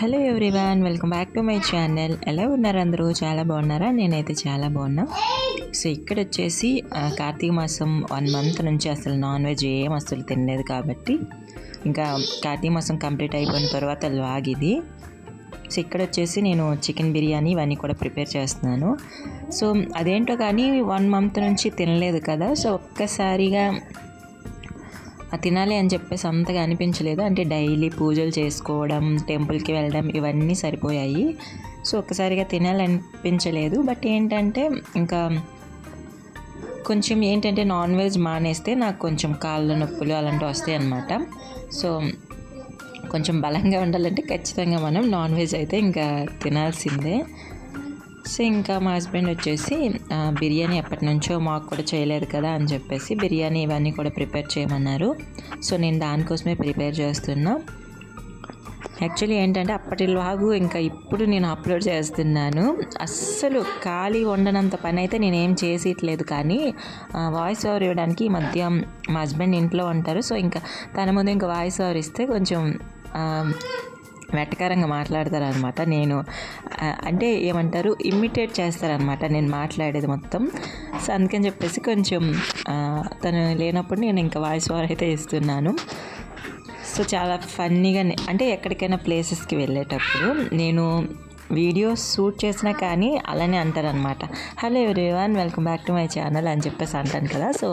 Hello everyone, welcome back to my channel. ఎలా ఉన్నారు అందరూ? చాలా బాగున్నారా? నేనైతే చాలా బాగున్నా. సో ఇక్కడ వచ్చేసి కార్తీక మాసం 1 మంత్ నుంచి అసలు నాన్ వెజ్ ఏం అసలు తినలేదు కాబట్టి ఇంకా కార్తీక మాసం కంప్లీట్ అయిపోయిన తర్వాత వ్లాగ్ ఇది. సో ఇక్కడ వచ్చేసి నేను చికెన్ బిర్యానీ ఇవన్నీ కూడా ప్రిపేర్ చేస్తున్నాను. సో అదేంటో కానీ 1 మంత్ నుంచి తినలేదు కదా, సో ఒక్కసారిగా తినాలి అని చెప్పేసి అంతగా అనిపించలేదు. అంటే డైలీ పూజలు చేసుకోవడం, టెంపుల్కి వెళ్ళడం ఇవన్నీ సరిపోయాయి. సో ఒక్కసారిగా తినాలనిపించలేదు. బట్ ఏంటంటే ఇంకా కొంచెం ఏంటంటే నాన్ వెజ్ మానేస్తే నాకు కొంచెం కాళ్ళ నొప్పులు అలాంటివి వస్తాయి అన్నమాట. సో కొంచెం బలంగా ఉండాలంటే ఖచ్చితంగా మనం నాన్ వెజ్ అయితే ఇంకా తినాల్సిందే. సో ఇంకా మా హస్బెండ్ వచ్చేసి బిర్యానీ ఎప్పటి నుంచో మాకు కూడా చేయలేదు కదా అని చెప్పేసి బిర్యానీ ఇవన్నీ కూడా ప్రిపేర్ చేయమన్నారు. సో నేను దానికోసమే ప్రిపేర్ చేస్తున్నా. యాక్చువల్లీ ఏంటంటే అప్పటి వ్లాగు ఇంకా ఇప్పుడు నేను అప్లోడ్ చేస్తున్నాను. అస్సలు ఖాళీ ఉండనంత పని అయితే నేనేం చేసేయట్లేదు, కానీ వాయిస్ ఓవర్ ఇవ్వడానికి ఈ మధ్య మా హస్బెండ్ ఇంట్లో ఉంటారు. సో ఇంకా తన ముందు ఇంకా వాయిస్ ఓవర్ ఇస్తే కొంచెం వెటకారంగా మాట్లాడతారనమాట. నేను అంటే ఏమంటారు, ఇమిటేట్ చేస్తారనమాట నేను మాట్లాడేది మొత్తం. సో అందుకని చెప్పేసి కొంచెం తను లేనప్పుడు నేను ఇంకా వాయిస్ ఓవర్ అయితే ఇస్తున్నాను. సో చాలా ఫన్నీగా అంటే ఎక్కడికైనా ప్లేసెస్కి వెళ్ళేటప్పుడు నేను వీడియోస్ షూట్ చేసినా కానీ అలానే అంటారనమాట, hello everyone, welcome back to my channel అని చెప్పేసి అంటాను కదా. సో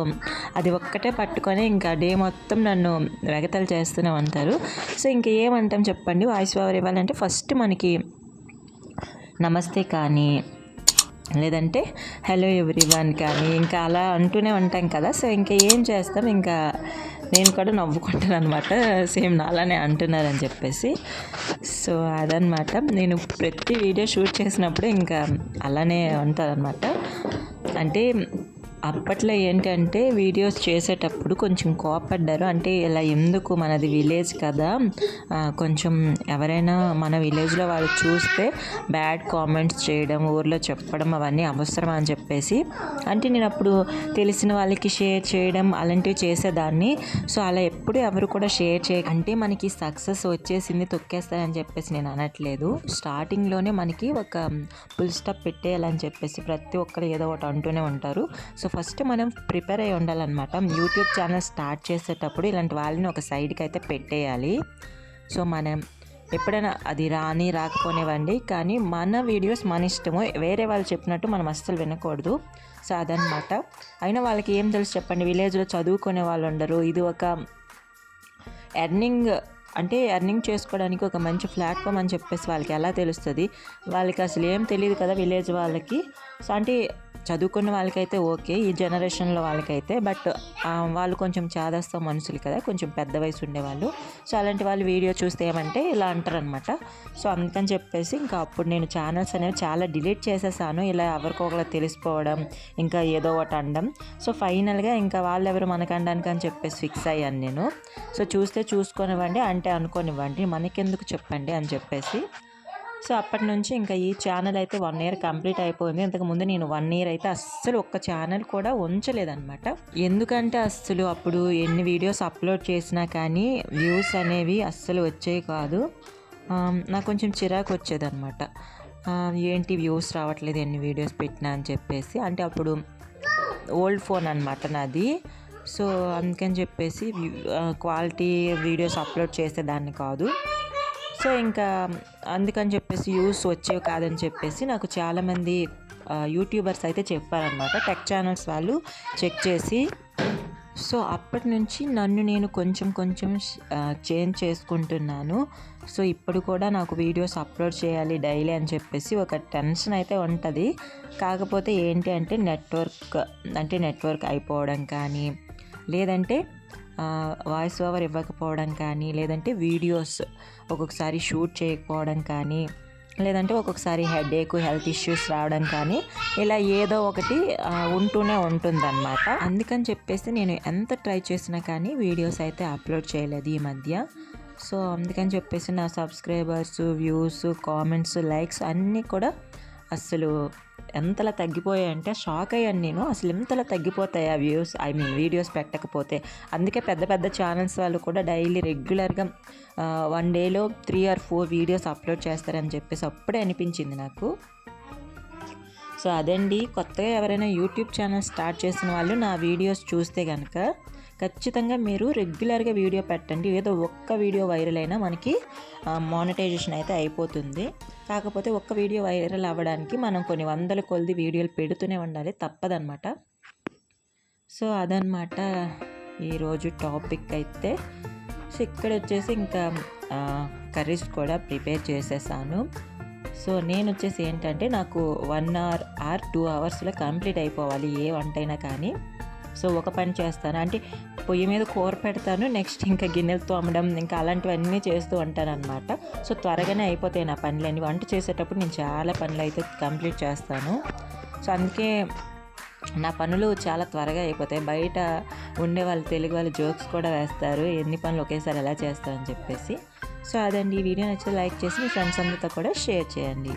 అది ఒక్కటే పట్టుకొని ఇంకా డే మొత్తం నన్ను వెగతలు చేస్తూనే ఉంటారు. సో ఇంక ఏమంటాం చెప్పండి, వాయిస్ ఓవర్ ఇవ్వాలంటే ఫస్ట్ మనకి నమస్తే కానీ లేదంటే హలో ఎవ్రీవన్ కానీ ఇంకా అలా అంటూనే ఉంటాం కదా. సో ఇంకా ఏం చేస్తాం, ఇంకా నేను కూడా నవ్వుకుంటాను అనమాట, సేమ్ నాలానే అంటున్నారని చెప్పేసి. సో అదనమాట, నేను ప్రతి వీడియో షూట్ చేసినప్పుడు ఇంకా అలానే ఉంటారనమాట. అంటే అప్పట్లో ఏంటంటే వీడియోస్ చేసేటప్పుడు కొంచెం కోపడ్డారు. అంటే ఇలా ఎందుకు, మనది విలేజ్ కదా, కొంచెం ఎవరైనా మన విలేజ్లో వాళ్ళు చూస్తే బ్యాడ్ కామెంట్స్ చేయడం, ఊర్లో చెప్పడం అవన్నీ అవసరమా అని చెప్పేసి, అంటే నేను అప్పుడు తెలిసిన వాళ్ళకి షేర్ చేయడం అలాంటివి చేసేదాన్ని. సో అలా ఎప్పుడు ఎవరు కూడా షేర్ అంటే మనకి సక్సెస్ వచ్చేసింది తొక్కేస్తారని చెప్పేసి నేను అనట్లేదు. స్టార్టింగ్లోనే మనకి ఒక ఫుల్ స్టాప్ పెట్టేయాలని చెప్పేసి ప్రతి ఒక్కరు ఏదో ఒకటి అంటూనే ఉంటారు. సో ఫస్ట్ మనం ప్రిపేర్ అయ్యి ఉండాలన్నమాట. యూట్యూబ్ ఛానల్ స్టార్ట్ చేసేటప్పుడు ఇలాంటి వాళ్ళని ఒక సైడ్కి అయితే పెట్టేయాలి. సో మనం ఎప్పుడైనా అది రాకపోనివ్వండి, కానీ మన వీడియోస్ మన ఇష్టము, వేరే వాళ్ళు చెప్పినట్టు మనం అస్సలు వినకూడదు. సో అదనమాట. అయినా వాళ్ళకి ఏం తెలుసు చెప్పండి, విలేజ్లో చదువుకునే వాళ్ళు ఉండరు. ఇది ఒక ఎర్నింగ్ చేసుకోవడానికి ఒక మంచి ప్లాట్ఫామ్ అని చెప్పేసి వాళ్ళకి ఎలా తెలుస్తుంది? వాళ్ళకి అసలు ఏం తెలియదు కదా విలేజ్ వాళ్ళకి. సో అంటే చదువుకున్న వాళ్ళకైతే ఓకే, ఈ జనరేషన్లో వాళ్ళకైతే, బట్ వాళ్ళు కొంచెం చాదస్త మనుషులు కదా, కొంచెం పెద్ద వయసు ఉండేవాళ్ళు. సో అలాంటి వాళ్ళు వీడియో చూస్తే ఏమంటే ఇలా అంటారనమాట. సో అందుకని చెప్పేసి ఇంకా అప్పుడు నేను ఛానల్స్ అనేవి చాలా డిలీట్ చేసేసాను. ఇలా ఎవరికొకరు తెలిసిపోవడం, ఇంకా ఏదో ఒకటి అనడం. సో ఫైనల్గా ఇంకా వాళ్ళెవరు మనకు అనడానికి అని చెప్పేసి ఫిక్స్ అయ్యాను నేను. సో చూస్తే చూసుకొనివ్వండి, అంటే అనుకోనివ్వండి, మనకెందుకు చెప్పండి అని చెప్పేసి. సో అప్పటి నుంచి ఇంకా ఈ ఛానల్ అయితే 1 ఇయర్ కంప్లీట్ అయిపోయింది. ఇంతకుముందు నేను 1 ఇయర్ అయితే అస్సలు ఒక్క ఛానల్ కూడా ఉంచలేదన్నమాట. ఎందుకంటే అస్సలు అప్పుడు ఎన్ని వీడియోస్ అప్లోడ్ చేసినా కానీ వ్యూస్ అనేవి అస్సలు వచ్చేవి కాదు. నాకు కొంచెం చిరాకు వచ్చేదన్నమాట, ఏంటి వ్యూస్ రావట్లేదు ఎన్ని వీడియోస్ పెట్టినా అని చెప్పేసి. అంటే అప్పుడు ఓల్డ్ ఫోన్ అనమాట నాది. సో అందుకని చెప్పేసి క్వాలిటీ వీడియోస్ అప్లోడ్ చేసేదాన్ని కాదు. సో ఇంకా అందుకని చెప్పేసి వ్యూస్ వచ్చేవి కాదని చెప్పేసి నాకు చాలామంది యూట్యూబర్స్ అయితే చెప్పారనమాట, టెక్ ఛానల్స్ వాళ్ళు చెక్ చేసి. సో అప్పటి నుంచి నన్ను నేను కొంచెం చేంజ్ చేసుకుంటున్నాను. సో ఇప్పుడు కూడా నాకు వీడియోస్ అప్లోడ్ చేయాలి డైలీ అని చెప్పేసి ఒక టెన్షన్ అయితే ఉంటుంది. కాకపోతే ఏంటి అంటే నెట్వర్క్ అయిపోవడం కానీ, లేదంటే వాయిస్ ఓవర్ ఇవ్వకపోవడం కానీ, లేదంటే వీడియోస్ ఒక్కొక్కసారి షూట్ చేయకపోవడం కానీ, లేదంటే ఒక్కొక్కసారి హెల్త్ ఇష్యూస్ రావడం కానీ, ఇలా ఏదో ఒకటి ఉంటూనే ఉంటుందన్నమాట. అందుకని చెప్పేసి నేను ఎంత ట్రై చేసినా కానీ వీడియోస్ అయితే అప్లోడ్ చేయలేదు ఈ మధ్య. సో అందుకని చెప్పేసి నా సబ్స్క్రైబర్స్, వ్యూస్, కామెంట్స్, లైక్స్ అన్నీ కూడా అస్సలు ఎంతలా తగ్గిపోయాయంటే షాక్ అయ్యాను నేను. అసలు ఎంతలా తగ్గిపోతాయి ఆ వ్యూస్, వీడియోస్ పెట్టకపోతే. అందుకే పెద్ద పెద్ద ఛానల్స్ వాళ్ళు కూడా డైలీ రెగ్యులర్గా 1 డేలో 3 or 4 వీడియోస్ అప్లోడ్ చేస్తారని చెప్పేసి అప్పుడే అనిపించింది నాకు. సో అదండి, కొత్తగా ఎవరైనా యూట్యూబ్ ఛానల్ స్టార్ట్ చేసిన వాళ్ళు నా వీడియోస్ చూస్తే కనుక ఖచ్చితంగా మీరు రెగ్యులర్గా వీడియో పెట్టండి. ఏదో ఒక్క వీడియో వైరల్ అయినా మనకి మానిటైజేషన్ అయితే అయిపోతుంది. కాకపోతే ఒక్క వీడియో వైరల్ అవ్వడానికి మనం కొన్ని వందల కొలది వీడియోలు పెడుతూనే ఉండాలి, తప్పదనమాట. సో అదనమాట ఈరోజు టాపిక్ అయితే. సో ఇక్కడ వచ్చేసి ఇంకా కర్రీస్ కూడా ప్రిపేర్ చేసేసాను. సో నేను వచ్చేసి ఏంటంటే నాకు 1 hour or 2 hours కంప్లీట్ అయిపోవాలి ఏ వంట అయినా కానీ. సో ఒక పని చేస్తాను అంటే పొయ్యి మీద కూర పెడతాను, నెక్స్ట్ ఇంకా గిన్నెలు తోమడం ఇంకా అలాంటివన్నీ చేస్తూ ఉంటాను అనమాట. సో త్వరగానే అయిపోతాయి నా పనులన్నీ. వంట చేసేటప్పుడు నేను చాలా పనులు అయితే కంప్లీట్ చేస్తాను. సో అందుకే నా పనులు చాలా త్వరగా అయిపోతాయి. బయట ఉండే వాళ్ళు తెలుగు వాళ్ళు జోక్స్ కూడా వేస్తారు, ఎన్ని పనులు ఒకేసారి ఎలా చేస్తారని చెప్పేసి. సో అదండి, ఈ వీడియో నచ్చితే లైక్ చేసి మీ ఫ్రెండ్స్ అందరితో కూడా షేర్ చేయండి.